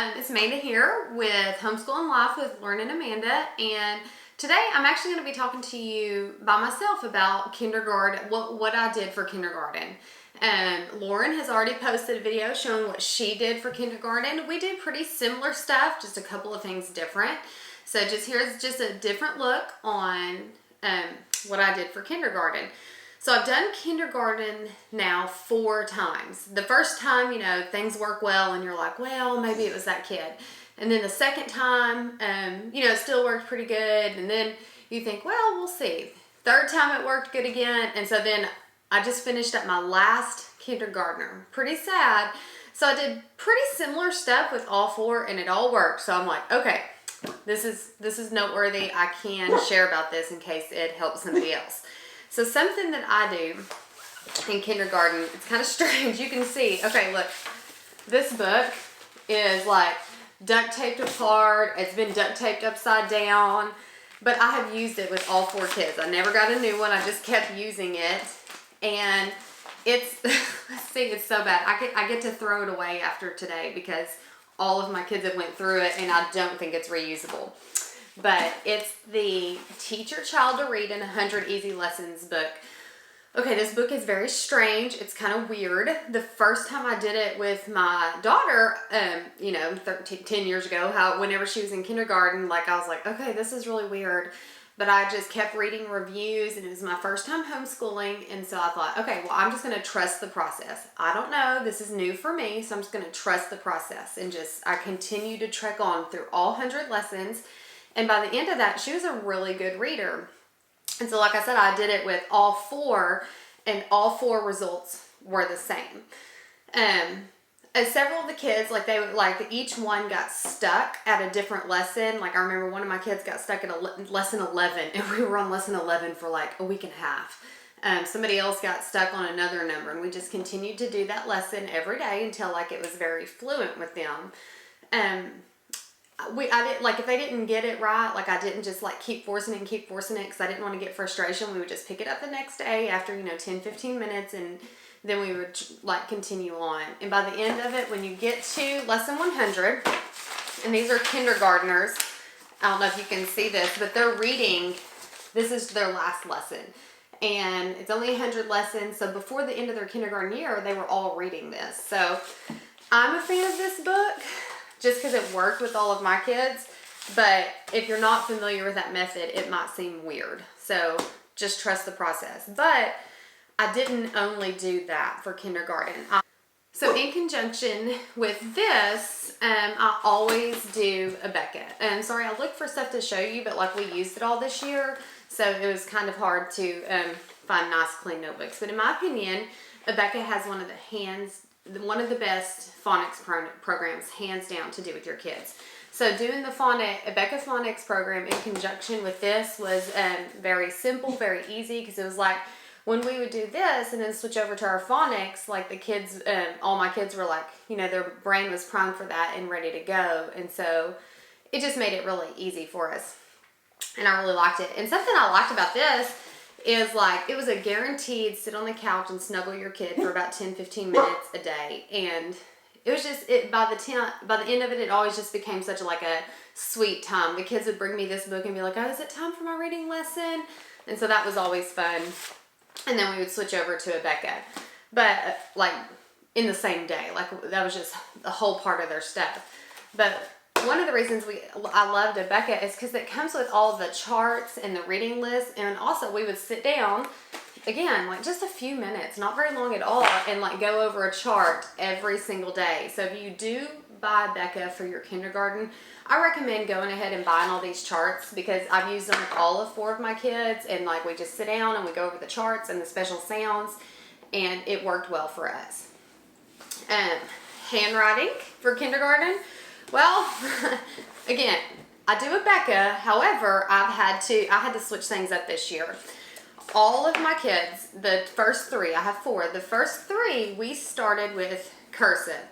It's Amanda here with Homeschool and Life with Lauren and Amanda, and today I'm actually going to be talking to you by myself about kindergarten, what I did for kindergarten. Lauren has already posted a video showing what she did for kindergarten. We did pretty similar stuff, just a couple of things different. So here's just a different look on what I did for kindergarten. So I've done kindergarten now 4 times. The first time, things work well and you're like, well, maybe it was that kid. And then the second time, it still worked pretty good. And then you think, well, we'll see. Third time it worked good again. And so then I just finished up my last kindergartner. Pretty sad. So I did pretty similar stuff with all 4 and it all worked. So I'm like, okay, this is noteworthy. I can share about this in case it helps somebody else. So something that I do in kindergarten, it's kind of strange. You can see, okay, look, this book is like duct taped apart. It's been duct taped upside down, but I have used it with all 4 kids. I never got a new one. I just kept using it, and it's, let's see, it's so bad. I get to throw it away after today because all of my kids have went through it, and I don't think it's reusable. But it's the Teach Your Child to Read in 100 Easy Lessons book. Okay, this book is very strange. It's kind of weird. The first time I did it with my daughter, 10 years ago, whenever she was in kindergarten, I was like, okay, this is really weird. But I just kept reading reviews, and it was my first time homeschooling, and so I thought, okay, well, I'm just going to trust the process. I don't know. This is new for me, so I'm just going to trust the process. And I continue to trek on through all 100 lessons. And by the end of that, she was a really good reader. And so like I said, I did it with all 4, and all 4 results were the same. And several of the kids, each one got stuck at a different lesson. I remember one of my kids got stuck at lesson 11, and we were on lesson 11 for a week and a half. Somebody else got stuck on another number, and we just continued to do that lesson every day until it was very fluent with them. If they didn't get it right, I didn't just keep forcing it because I didn't want to get frustration. We would just pick it up the next day after 10-15 minutes, and then we would continue on. And by the end of it, when you get to lesson 100, and these are kindergartners, I don't know if you can see this, but they're reading. This is their last lesson, and it's only 100 lessons. So before the end of their kindergarten year, they were all reading this. So I'm a fan of this book, just because it worked with all of my kids. But if you're not familiar with that method, it might seem weird. So just trust the process. But I didn't only do that for kindergarten. So in conjunction with this, I always do a Beckett. And sorry, I looked for stuff to show you, but we used it all this year. So it was kind of hard to find nice, clean notebooks. But in my opinion, Beckett has one of the best phonics programs, hands down, to do with your kids. So doing the Beckett phonics program in conjunction with this was very simple, very easy, because it was when we would do this and then switch over to our phonics, the kids, all my kids were their brain was primed for that and ready to go. And so it just made it really easy for us. And I really liked it. And something I liked about this is it was a guaranteed sit on the couch and snuggle your kid for about 10-15 minutes a day. And it was just, by the end of it, it always just became such a sweet time. The kids would bring me this book and be like, oh, is it time for my reading lesson? And so that was always fun. And then we would switch over to a Beckett. But in the same day, that was just a whole part of their stuff. But one of the reasons I loved a Beckett is because it comes with all the charts and the reading list, and also we would sit down, again, just a few minutes, not very long at all, and go over a chart every single day. So if you do buy Beckett for your kindergarten, I recommend going ahead and buying all these charts, because I've used them with all of 4 of my kids, and we just sit down and we go over the charts and the special sounds, and it worked well for us. Handwriting for kindergarten. Well, again, I do a Beckett. However, I had to switch things up this year. All of my kids, the first 3, I have 4. The first 3, we started with cursive,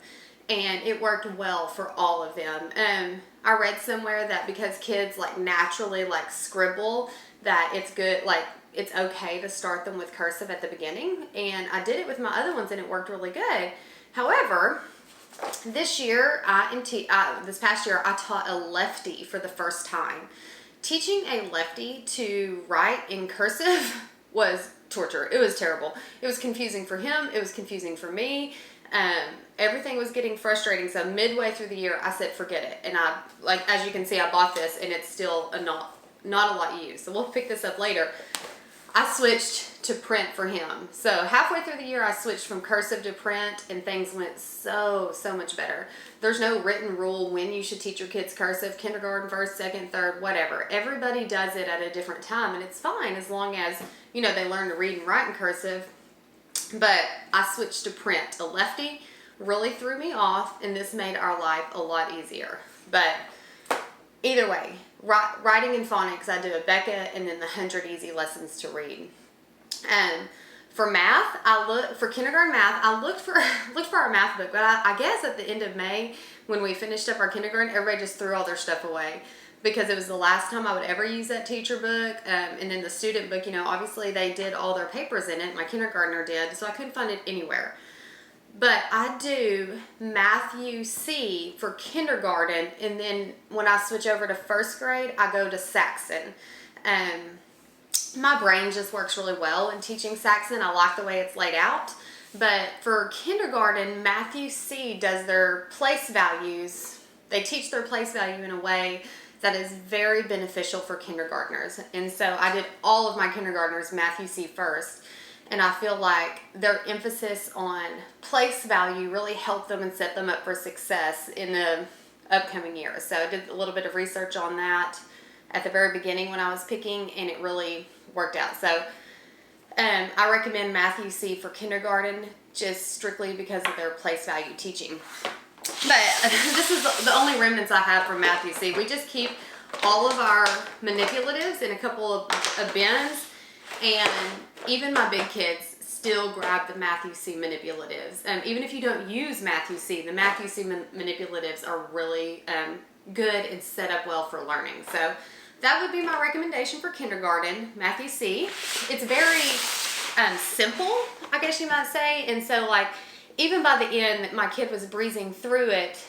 and it worked well for all of them. I read somewhere that because kids naturally scribble, that it's good, it's okay to start them with cursive at the beginning. And I did it with my other ones, and it worked really good. However, This year, this past year, I taught a lefty for the first time. Teaching a lefty to write in cursive was torture. It was terrible. It was confusing for him. It was confusing for me. Everything was getting frustrating. So midway through the year, I said, forget it. And as you can see, I bought this and it's still not a lot used. So we'll pick this up later. I switched to print for him. So halfway through the year, I switched from cursive to print, and things went so much better. There's no written rule when you should teach your kids cursive, kindergarten, first, second, third, whatever. Everybody does it at a different time, and it's fine as long as, they learn to read and write in cursive. But I switched to print. A lefty really threw me off, and this made our life a lot easier. But either way, writing in phonics, I do a Becca and then the 100 easy lessons to read. And for math, for kindergarten math, I looked for our math book, but I guess at the end of May, when we finished up our kindergarten, everybody just threw all their stuff away because it was the last time I would ever use that teacher book. And then the student book, obviously they did all their papers in it. My kindergartner did, so I couldn't find it anywhere. But I do Matthew C for kindergarten, and then when I switch over to first grade, I go to Saxon. My brain just works really well in teaching Saxon. I like the way it's laid out. But for kindergarten, Matthew C does their place values. They teach their place value in a way that is very beneficial for kindergartners. And so I did all of my kindergartners Matthew C first. And I feel like their emphasis on place value really helped them and set them up for success in the upcoming year. So I did a little bit of research on that at the very beginning when I was picking, and it really worked out. So I recommend Matthew C for kindergarten just strictly because of their place value teaching. But this is the only remnants I have from Matthew C. We just keep all of our manipulatives in a couple of bins. And even my big kids still grab the Matthew C manipulatives. Even if you don't use Matthew C, the Matthew C manipulatives are really good and set up well for learning. So that would be my recommendation for kindergarten, Matthew C. It's very simple, I guess you might say. And so even by the end, my kid was breezing through it.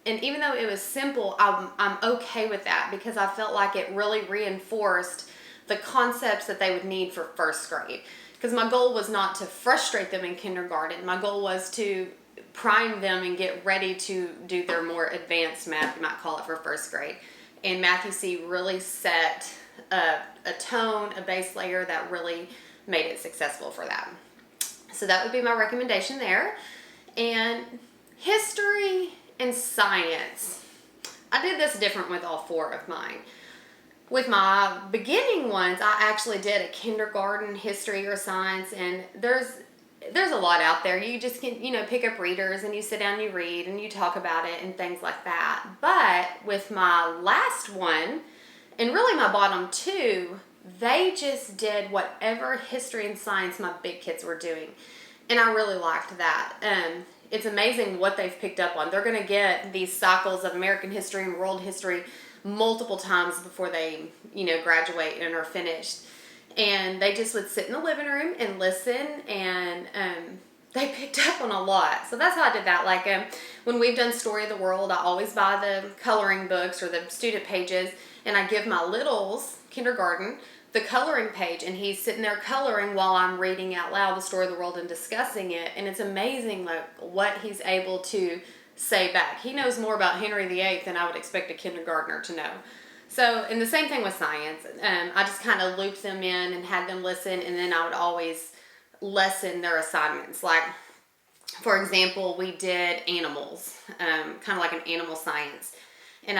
And even though it was simple, I'm okay with that because I felt like it really reinforced the concepts that they would need for first grade. Because my goal was not to frustrate them in kindergarten. My goal was to prime them and get ready to do their more advanced math, you might call it, for first grade. And Matthew C really set a tone, a base layer that really made it successful for that. So that would be my recommendation there. And history and science. I did this different with all four of mine. With my beginning ones, I actually did a kindergarten history or science, and there's a lot out there. You just can, pick up readers and you sit down and you read and you talk about it and things like that. But with my last one, and really my bottom two, they just did whatever history and science my big kids were doing. And I really liked that. It's amazing what they've picked up on. They're going to get these cycles of American history and world history multiple times before they, graduate and are finished. And they just would sit in the living room and listen, and they picked up on a lot. So that's how I did that. When we've done Story of the World, I always buy the coloring books or the student pages, and I give my littles, kindergarten, the coloring page, and he's sitting there coloring while I'm reading out loud the Story of the World and discussing it. And it's amazing what he's able to say back. He knows more about Henry VIII than I would expect a kindergartner to know. So, and the same thing with science. I just kind of looped them in and had them listen, and then I would always lessen their assignments. For example, we did animals, kind of like an animal science. And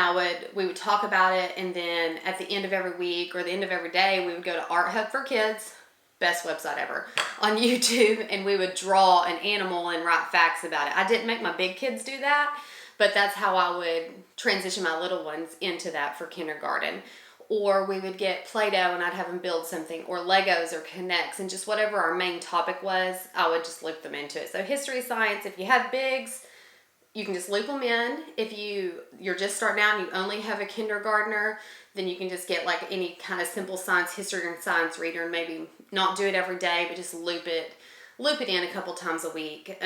we would talk about it, and then at the end of every week or the end of every day, we would go to Art Hub for Kids, best website ever, on YouTube, and we would draw an animal and write facts about it. I didn't make my big kids do that, but that's how I would transition my little ones into that for kindergarten. Or we would get Play-Doh and I'd have them build something, or Legos or Connects, and just whatever our main topic was, I would just loop them into it. So history, science, if you have bigs, you can just loop them in. If you're just starting out and you only have a kindergartner, then you can just get any kind of simple science, history and science reader, and maybe not do it every day, but just loop it loop it in a couple times a week.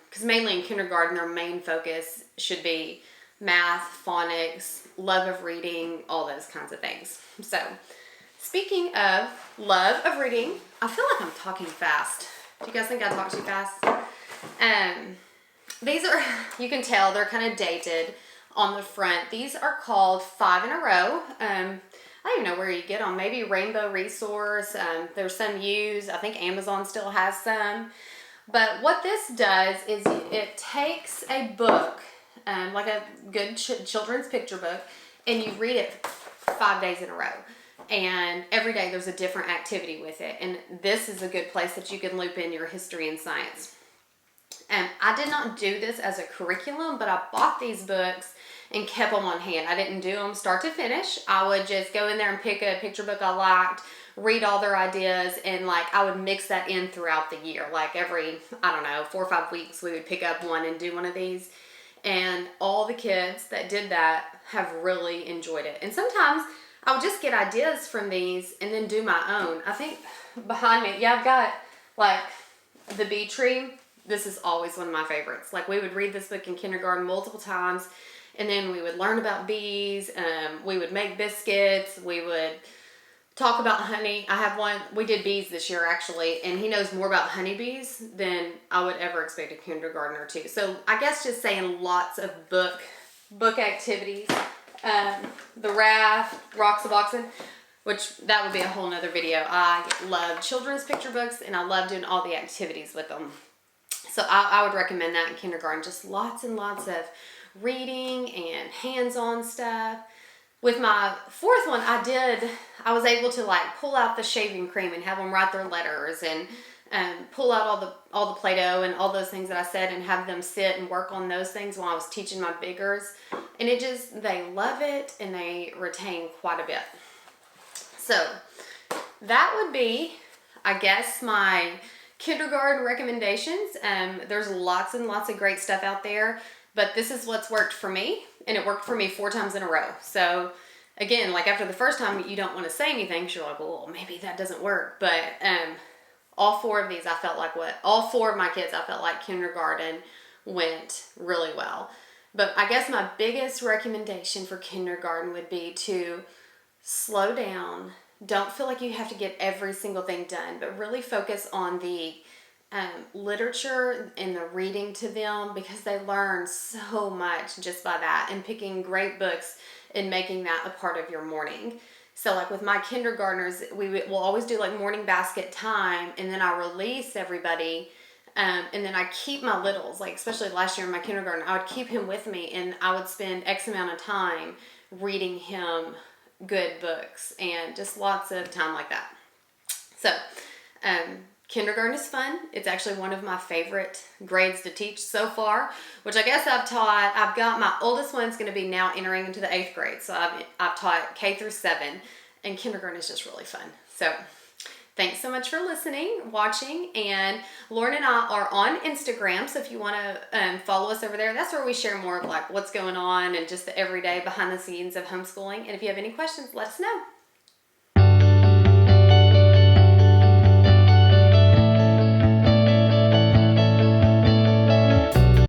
Because mainly in kindergarten, their main focus should be math, phonics, love of reading, all those kinds of things. So, speaking of love of reading, I feel like I'm talking fast. Do you guys think I talk too fast? These are, you can tell they're kind of dated on the front. These are called 5 in a Row. I don't even know where you get them. Maybe Rainbow Resource. There's some used. I think Amazon still has some. But what this does is it takes a book, like a good children's picture book, and you read it 5 days in a row. And every day there's a different activity with it. And this is a good place that you can loop in your history and science. I did not do this as a curriculum, but I bought these books and kept them on hand. I didn't do them start to finish. I would just go in there and pick a picture book I liked, read all their ideas, and like I would mix that in throughout the year. Like every, I don't know, 4 or 5 weeks we would pick up one and do one of these. And all the kids that did that have really enjoyed it. And sometimes I would just get ideas from these and then do my own. I think behind me, yeah, I've got like the bee tree. This is always one of my favorites. Like we would read this book in kindergarten multiple times, and then we would learn about bees. We would make biscuits. We would talk about honey. I have one, we did bees this year actually, and he knows more about honeybees than I would ever expect a kindergartner to. So I guess just saying lots of book activities. The raft, rocks a boxing, which that would be a whole nother video. I love children's picture books, and I love doing all the activities with them. So I would recommend that in kindergarten. Just lots and lots of reading and hands-on stuff. With my 4th one, I was able to like pull out the shaving cream and have them write their letters, and pull out all the Play-Doh and all those things that I said, and have them sit and work on those things while I was teaching my biggers. And they love it, and they retain quite a bit. So that would be, I guess, my kindergarten recommendations. There's lots and lots of great stuff out there, but this is what's worked for me, and it worked for me 4 times in a row. So again, like after the first time, you don't want to say anything because you're like, well, maybe that doesn't work. But all 4 of these, all 4 of my kids, I felt like kindergarten went really well. But I guess my biggest recommendation for kindergarten would be to slow down. Don't feel like you have to get every single thing done, but really focus on the literature and the reading to them, because they learn so much just by that, and picking great books and making that a part of your morning. So like with my kindergartners, we'll always do like morning basket time, and then I release everybody, and then I keep my littles, like especially last year in my kindergarten, I would keep him with me, and I would spend X amount of time reading him good books, and just lots of time like that. So kindergarten is fun. It's actually one of my favorite grades to teach so far, which I guess I've got my oldest one's going to be now entering into the 8th grade. So I've taught K through 7, and kindergarten is just really fun. So thanks so much for listening, watching, and Lauren and I are on Instagram. So if you want to follow us over there, that's where we share more of like what's going on and just the everyday behind the scenes of homeschooling. And if you have any questions, let us know.